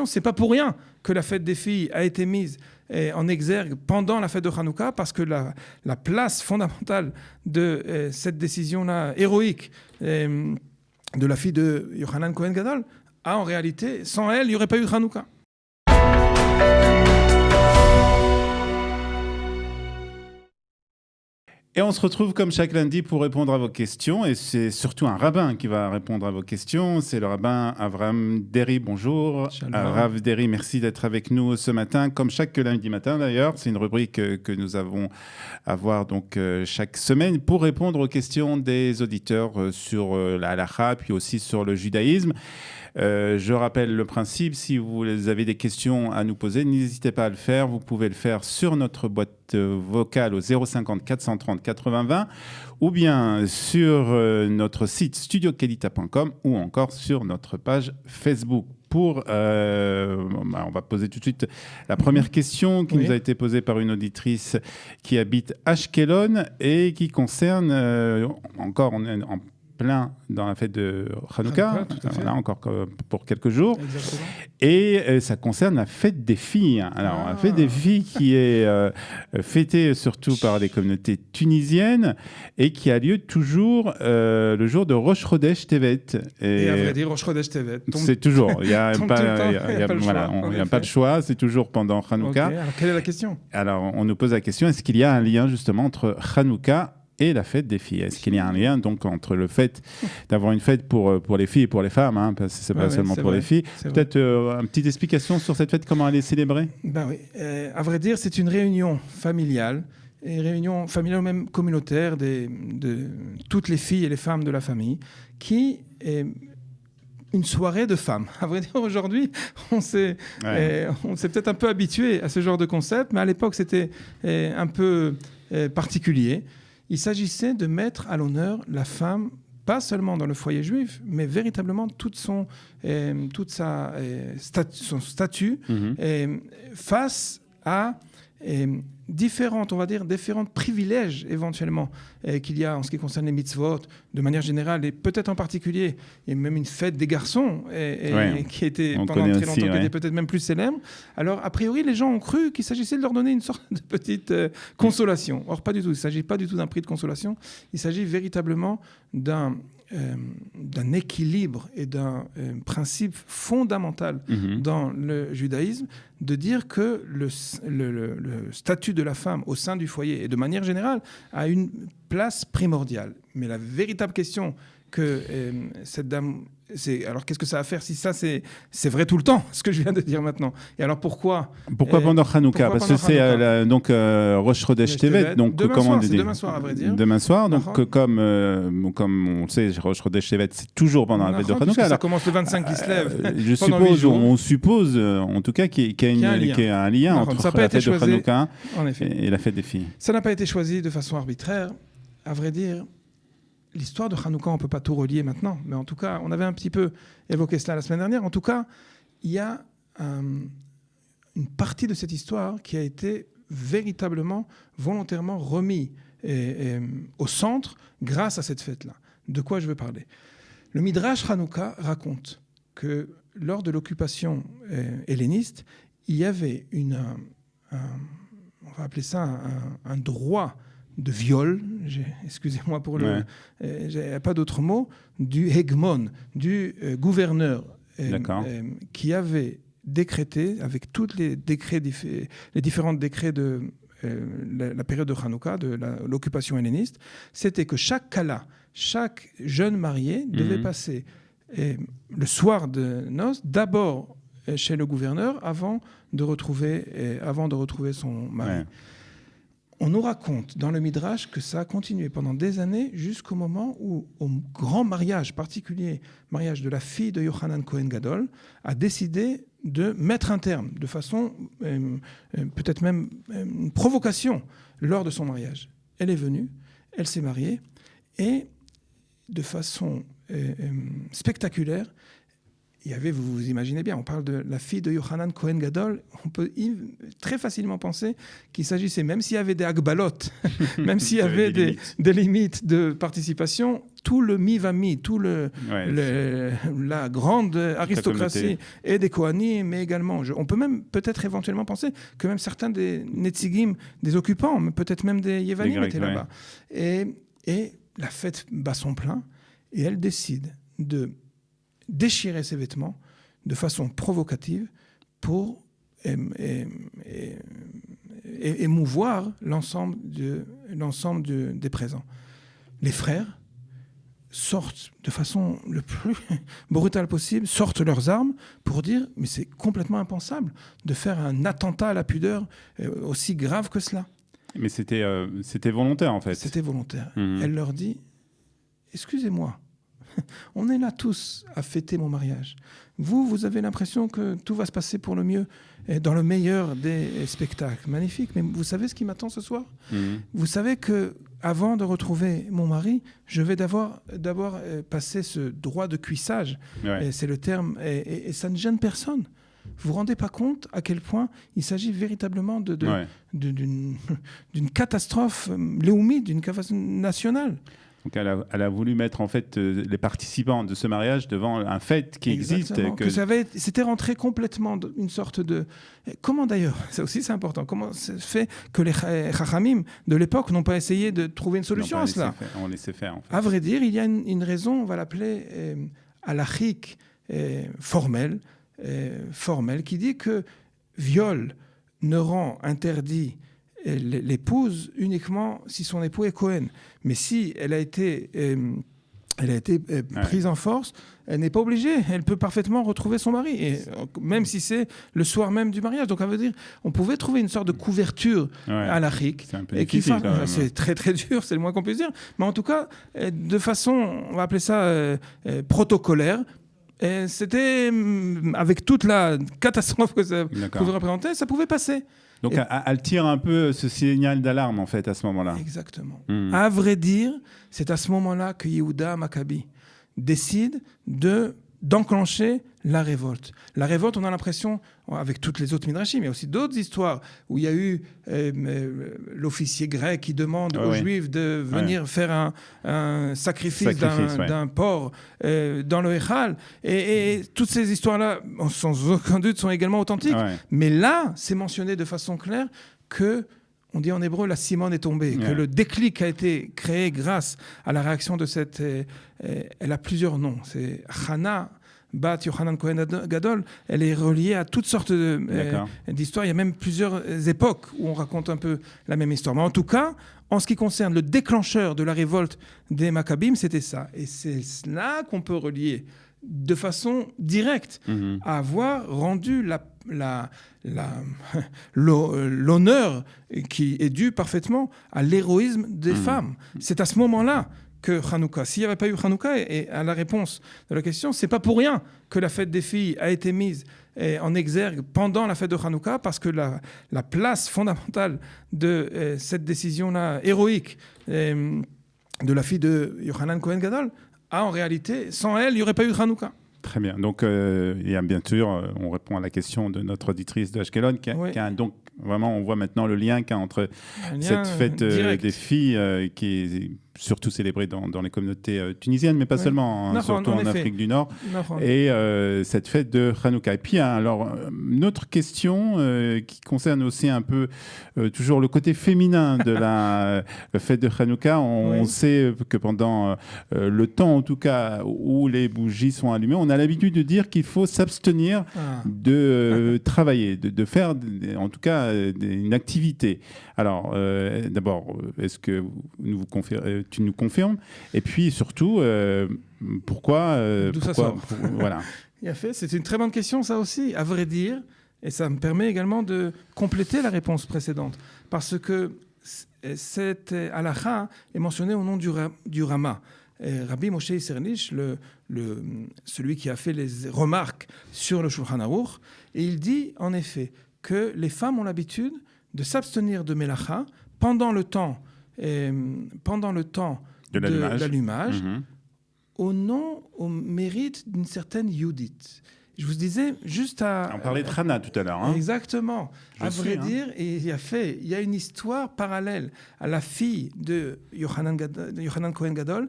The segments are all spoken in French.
C'est pas pour rien que la fête des filles a été mise en exergue pendant la fête de Hanouka, parce que la place fondamentale de cette décision-là héroïque de la fille de Yochanan Cohen Gadol a en réalité, sans elle, il n'y aurait pas eu de Hanouka. Et on se retrouve comme chaque lundi pour répondre à vos questions. Et c'est surtout un rabbin qui va répondre à vos questions. C'est le rabbin Avraham Deri. Bonjour. Rav Deri, merci d'être avec nous ce matin. Comme chaque lundi matin d'ailleurs, c'est une rubrique que nous avons à voir donc chaque semaine pour répondre aux questions des auditeurs sur la halakha, puis aussi sur le judaïsme. Je rappelle le principe, si vous avez des questions à nous poser, n'hésitez pas à le faire. Vous pouvez le faire sur notre boîte vocale au 050 430 80 20 ou bien sur notre site studiokelita.com ou encore sur notre page Facebook. On va poser tout de suite la première question qui nous a été posée par une auditrice qui habite Ashkelon et qui concerne, encore en plein dans la fête de Hanouka, voilà, encore pour quelques jours. Exactement. Et ça concerne la fête des filles. Alors, la fête des filles qui est fêtée surtout par les communautés tunisiennes et qui a lieu toujours le jour de Rosh Chodesh Tevet. Et à vrai dire, Rosh Chodesh Tevet. C'est toujours. Il n'y a pas de choix. C'est toujours pendant Hanouka. Okay. Alors, quelle est la question ? Alors, on nous pose la question, est-ce qu'il y a un lien justement entre Hanouka et la fête des filles? Est-ce qu'il y a un lien donc entre le fait d'avoir une fête pour les filles et pour les femmes, hein, parce que c'est pas seulement pour les filles. Peut-être une petite explication sur cette fête, comment elle est célébrée? Ben oui. À vrai dire, c'est une réunion familiale, et réunion familiale ou même communautaire de toutes les filles et les femmes de la famille, qui est une soirée de femmes. À vrai dire, aujourd'hui, on s'est peut-être un peu habitué à ce genre de concept, mais à l'époque, c'était un peu particulier. Il s'agissait de mettre à l'honneur la femme, pas seulement dans le foyer juif, mais véritablement son statut face à différents privilèges éventuellement qu'il y a en ce qui concerne les mitzvot, de manière générale, et peut-être en particulier, il y a même une fête des garçons qui était pendant très longtemps, qui était peut-être même plus célèbre. Alors, a priori, les gens ont cru qu'il s'agissait de leur donner une sorte de petite consolation. Or, pas du tout. Il ne s'agit pas du tout d'un prix de consolation. Il s'agit véritablement d'un équilibre et d'un principe fondamental dans le judaïsme, de dire que le statut de la femme au sein du foyer et de manière générale a une place primordiale. Mais la véritable question que cette dame... alors, qu'est-ce que ça va faire si ça, c'est vrai tout le temps, ce que je viens de dire maintenant? Et alors, pourquoi pendant Hanouka? Parce que c'est donc Rosh Chodesh Tevet. Donc, demain soir, à vrai dire. Demain soir. Donc, comme on le sait, Rosh Chodesh Tevet, c'est toujours pendant la fête de Hanouka. Ça commence le 25 qui se lève. On suppose, en tout cas, qu'il y a un lien entre la fête de Hanouka et la fête des filles. Ça n'a pas été choisi de façon arbitraire. À vrai dire, l'histoire de Hanouka, on ne peut pas tout relier maintenant, mais en tout cas, on avait un petit peu évoqué cela la semaine dernière. En tout cas, il y a une partie de cette histoire qui a été véritablement, volontairement remis au centre grâce à cette fête-là. De quoi je veux parler? Le Midrash Hanouka raconte que lors de l'occupation helléniste, il y avait on va appeler ça un droit de viol, excusez-moi pour j'ai pas d'autre mot, du hégmon, du gouverneur qui avait décrété, avec tous les différents décrets de la période de Hanouka, de l'occupation helléniste, c'était que chaque kala, chaque jeune marié devait passer le soir de noces, d'abord chez le gouverneur, avant de retrouver son mari. Ouais. On nous raconte dans le Midrash que ça a continué pendant des années jusqu'au moment où, au grand mariage particulier, mariage de la fille de Yochanan Cohen Gadol, a décidé de mettre un terme, de façon peut-être même une provocation, lors de son mariage. Elle est venue, elle s'est mariée, et de façon spectaculaire, il y avait, vous imaginez bien, on parle de la fille de Yochanan Cohen Gadol, on peut très facilement penser qu'il s'agissait, même s'il y avait des agbalot, même s'il y avait des limites de participation, tout le mi-va-mi, la grande aristocratie et des Kohanim, mais également, on peut même peut-être éventuellement penser que même certains des Netzigim, des occupants, mais peut-être même des Yevanim étaient là-bas. Et la fête bat son plein, et elle décide de déchirer ses vêtements de façon provocative pour émouvoir l'ensemble des présents. Les frères sortent de façon le plus brutale possible, sortent leurs armes pour dire « mais c'est complètement impensable de faire un attentat à la pudeur aussi grave que cela ». Mais c'était volontaire en fait. C'était volontaire. Elle leur dit « excusez-moi, on est là tous à fêter mon mariage. Vous avez l'impression que tout va se passer pour le mieux, et dans le meilleur des spectacles. Magnifique. Mais vous savez ce qui m'attend ce soir ? Vous savez que avant de retrouver mon mari, je vais d'abord passer ce droit de cuissage. Et c'est le terme. Et ça ne gêne personne. Vous vous rendez pas compte à quel point il s'agit véritablement d'une catastrophe léoumide, d'une catastrophe nationale. Donc elle a voulu mettre en fait les participants de ce mariage devant un fait qui existe. C'était rentré complètement une sorte de... Comment d'ailleurs, ça aussi c'est important, comment c'est fait que les Chachamim de l'époque n'ont pas essayé de trouver une solution à cela ? On laissait faire. En fait. À vrai dire, il y a une raison, on va l'appeler halachique, formelle, qui dit que viol ne rend interdit l'épouse uniquement si son époux est Cohen. Mais si elle a été prise en force, elle n'est pas obligée. Elle peut parfaitement retrouver son mari, et même si c'est le soir même du mariage. Donc, ça veut dire on pouvait trouver une sorte de couverture halachique. C'est un peu difficile. C'est très, très dur, c'est le moins qu'on puisse dire. Mais en tout cas, de façon, on va appeler ça protocolaire, et c'était, avec toute la catastrophe que ça pouvait représenter, ça pouvait passer. Donc, elle tire un peu ce signal d'alarme, en fait, à ce moment-là. Exactement. À vrai dire, c'est à ce moment-là que Yehuda Maccabi décide d'enclencher la révolte. La révolte, on a l'impression, avec toutes les autres midrashim, mais aussi d'autres histoires où il y a eu l'officier grec qui demande aux Juifs de venir faire un sacrifice d'un porc dans le Echal. Et toutes ces histoires-là, sans aucun doute, sont également authentiques. Mais là, c'est mentionné de façon claire que, on dit en hébreu, la Simone est tombée, que le déclic a été créé grâce à la réaction de cette... elle a plusieurs noms. C'est Chana Bat Yochanan Cohen Gadol. Elle est reliée à toutes sortes d'histoires. Il y a même plusieurs époques où on raconte un peu la même histoire. Mais en tout cas, en ce qui concerne le déclencheur de la révolte des Maccabim, c'était ça. Et c'est cela qu'on peut relier de façon directe à avoir rendu l'honneur qui est dû parfaitement à l'héroïsme des femmes. C'est à ce moment-là que Hanouka. S'il n'y avait pas eu Hanouka, et à la réponse de la question, c'est pas pour rien que la fête des filles a été mise en exergue pendant la fête de Hanouka, parce que la place fondamentale de cette décision-là héroïque de la fille de Yochanan Cohen Gadol, en réalité, sans elle, il n'y aurait pas eu de Hanouka. Très bien. Donc, il y a bien sûr, on répond à la question de notre auditrice de Ashkelon, qui a donc vraiment, on voit maintenant le lien qu'il y a entre cette fête des filles qui est surtout célébrée dans les communautés tunisiennes, mais pas seulement, surtout en Afrique du Nord, et cette fête de Hanouka. Et puis, alors, une autre question qui concerne aussi un peu toujours le côté féminin de la fête de Hanouka. On sait que pendant le temps, en tout cas, où les bougies sont allumées, on a l'habitude de dire qu'il faut s'abstenir de travailler, de faire, en tout cas, une activité. Alors, d'abord, est-ce que tu nous confirmes ? Et puis, surtout, pourquoi D'où ça sort voilà. C'est une très bonne question, ça aussi, à vrai dire. Et ça me permet également de compléter la réponse précédente. Parce que cette halakha est mentionnée au nom du Rama. Rabbi Moshe Isserlich, celui qui a fait les remarques sur le Shulchan Aruch, et il dit en effet que les femmes ont l'habitude de s'abstenir de Melacha pendant le temps de l'allumage, au mérite d'une certaine Yudit. Je vous disais juste on parlait de Hana tout à l'heure. Exactement. À vrai dire, il y a une histoire parallèle à la fille de Yochanan Cohen Gadol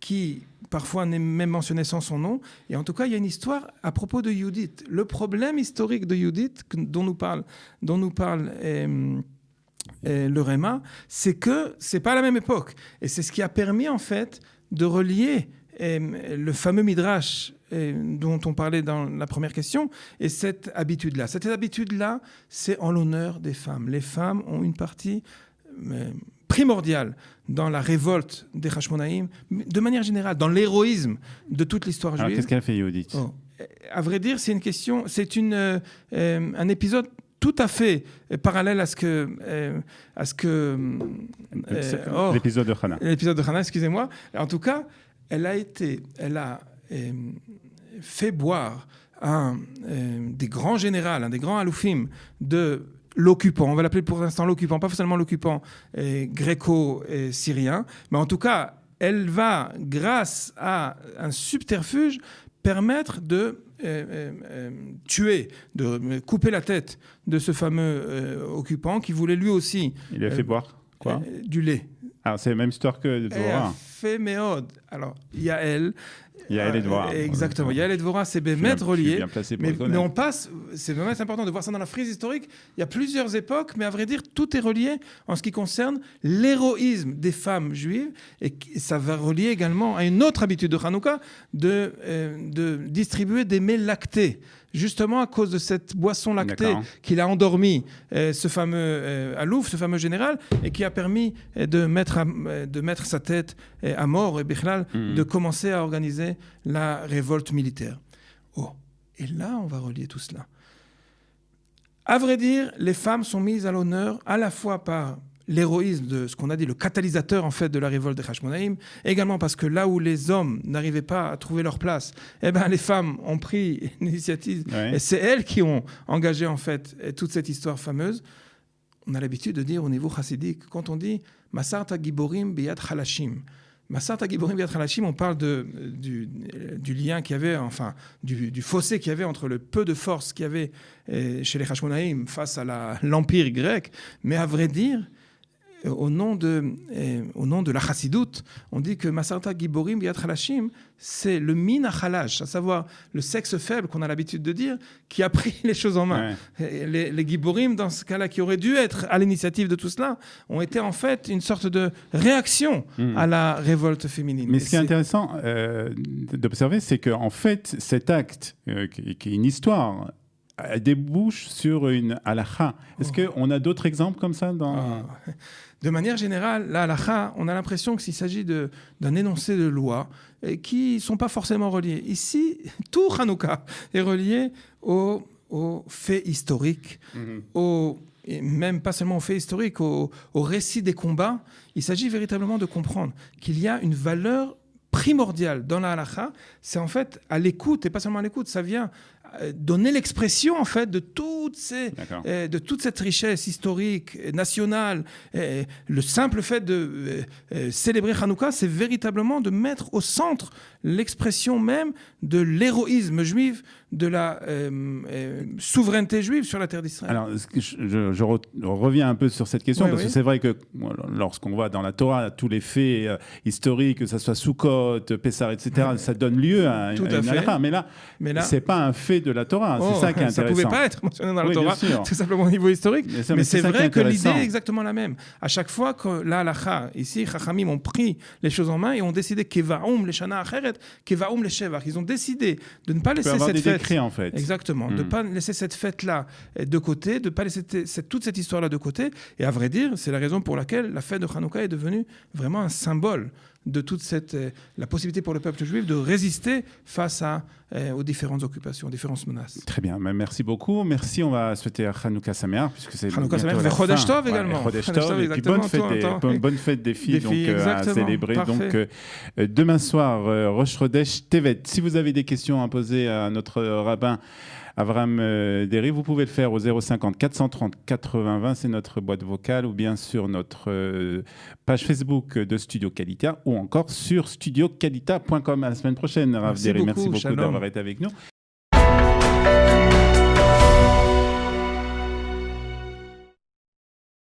qui parfois n'est même mentionné sans son nom. Et en tout cas, il y a une histoire à propos de Judith. Le problème historique de Judith dont nous parle le Réma, c'est que c'est pas la même époque. Et c'est ce qui a permis en fait de relier le fameux Midrash dont on parlait dans la première question, et cette habitude-là. Cette habitude-là, c'est en l'honneur des femmes. Les femmes ont une partie primordiale dans la révolte des Hashmonaïm, de manière générale, dans l'héroïsme de toute l'histoire juive. Alors, qu'est-ce qu'elle a fait, Judith ? À vrai dire, c'est un épisode tout à fait parallèle à ce que l'épisode de Hannah. L'épisode de Hannah, excusez-moi. En tout cas, elle a fait boire un des grands généraux, un des grands aloufim de l'occupant, on va l'appeler pour l'instant l'occupant, pas forcément l'occupant gréco-syrien, mais en tout cas, elle va, grâce à un subterfuge, permettre de tuer, de couper la tête de ce fameux occupant qui voulait lui aussi... Il lui a fait boire quoi ? Du lait. Alors, c'est la même histoire que Dvorah. Fait méode. Alors, Yael et Dvorah. Exactement. Yael et Dvorah, c'est bémet relié. Mais on passe, c'est vraiment important de voir ça dans la frise historique. Il y a plusieurs époques, mais à vrai dire, tout est relié en ce qui concerne l'héroïsme des femmes juives. Et ça va relier également à une autre habitude de Hanouka de distribuer des mets lactés. Justement à cause de cette boisson lactée qu'il a endormi ce fameux Alouf, ce fameux général, et qui a permis de mettre sa tête à mort et Bichlal, de commencer à organiser la révolte militaire. Et là, on va relier tout cela. À vrai dire, les femmes sont mises à l'honneur à la fois par l'héroïsme de ce qu'on a dit, le catalyseur en fait de la révolte des Hashmonaïm, également parce que là où les hommes n'arrivaient pas à trouver leur place, les femmes ont pris l'initiative et c'est elles qui ont engagé en fait toute cette histoire fameuse. On a l'habitude de dire au niveau chassidique, quand on dit Masarta Giborim Biyad Halashim, Masarta Giborim Biyad Halashim, on parle du lien qu'il y avait, enfin du fossé qu'il y avait entre le peu de force qu'il y avait chez les Hashmonaïm face à l'empire grec, mais à vrai dire, au nom de la chassidoute, on dit que Masarta Giborim Biyad Halashim, c'est le min halash, à savoir le sexe faible qu'on a l'habitude de dire, qui a pris les choses en main. Les Giborim, dans ce cas-là, qui auraient dû être à l'initiative de tout cela, ont été en fait une sorte de réaction à la révolte féminine. Mais ce qui est intéressant d'observer, c'est qu'en fait, cet acte, qui est une histoire, débouche sur une halakha. Est-ce qu'on a d'autres exemples comme ça De manière générale, la halakha, on a l'impression qu'il s'agit d'un énoncé de loi qui ne sont pas forcément reliés. Ici, tout Hanouka est relié aux faits historiques, et même pas seulement aux faits historiques, au récit des combats. Il s'agit véritablement de comprendre qu'il y a une valeur primordiale dans la halakha, c'est en fait à l'écoute, et pas seulement à l'écoute, ça vient donner l'expression en fait de toute cette richesse historique, nationale. Le simple fait de célébrer Hanouka, c'est véritablement de mettre au centre l'expression même de l'héroïsme juif, de la souveraineté juive sur la terre d'Israël. Alors, je reviens un peu sur cette question, parce que c'est vrai que lorsqu'on va dans la Torah, tous les faits historiques, que ce soit Sukkot, Pessah, etc., ça donne lieu à une halakha. Mais là, c'est pas un fait de la Torah. C'est ça qui est intéressant. Ça ne pouvait pas être mentionné dans la Torah, tout simplement au niveau historique. Mais c'est vrai que l'idée est exactement la même. À chaque fois que la halakha, ici, Chachamim ont pris les choses en main et ont décidé Kevaoum, les Shana Acheret, Kevaoum, les Shevach. Ils ont décidé de ne pas laisser cette fête. Décrets, en fait. Exactement. De ne pas laisser cette fête-là de côté, de ne pas laisser toute cette histoire-là de côté. Et à vrai dire, c'est la raison pour laquelle la fête de Hanouka est devenue vraiment un symbole de toute la possibilité pour le peuple juif de résister face aux différentes occupations, aux différentes menaces. Très bien, merci beaucoup. Merci, on va souhaiter Hanouka Sameach, puisque c'est Hanouka Sameach et Chodesh Tov également. Chodesh Tov, et puis bonne fête des filles à célébrer. Donc, demain soir, Rosh Chodesh Tevet. Si vous avez des questions à poser à notre rabbin Avraham Dery, vous pouvez le faire au 050 430 80 20, c'est notre boîte vocale, ou bien sur notre page Facebook de Studio Kalita, ou encore sur studiocalita.com. À la semaine prochaine, Rav Dery. Merci beaucoup d'avoir été avec nous.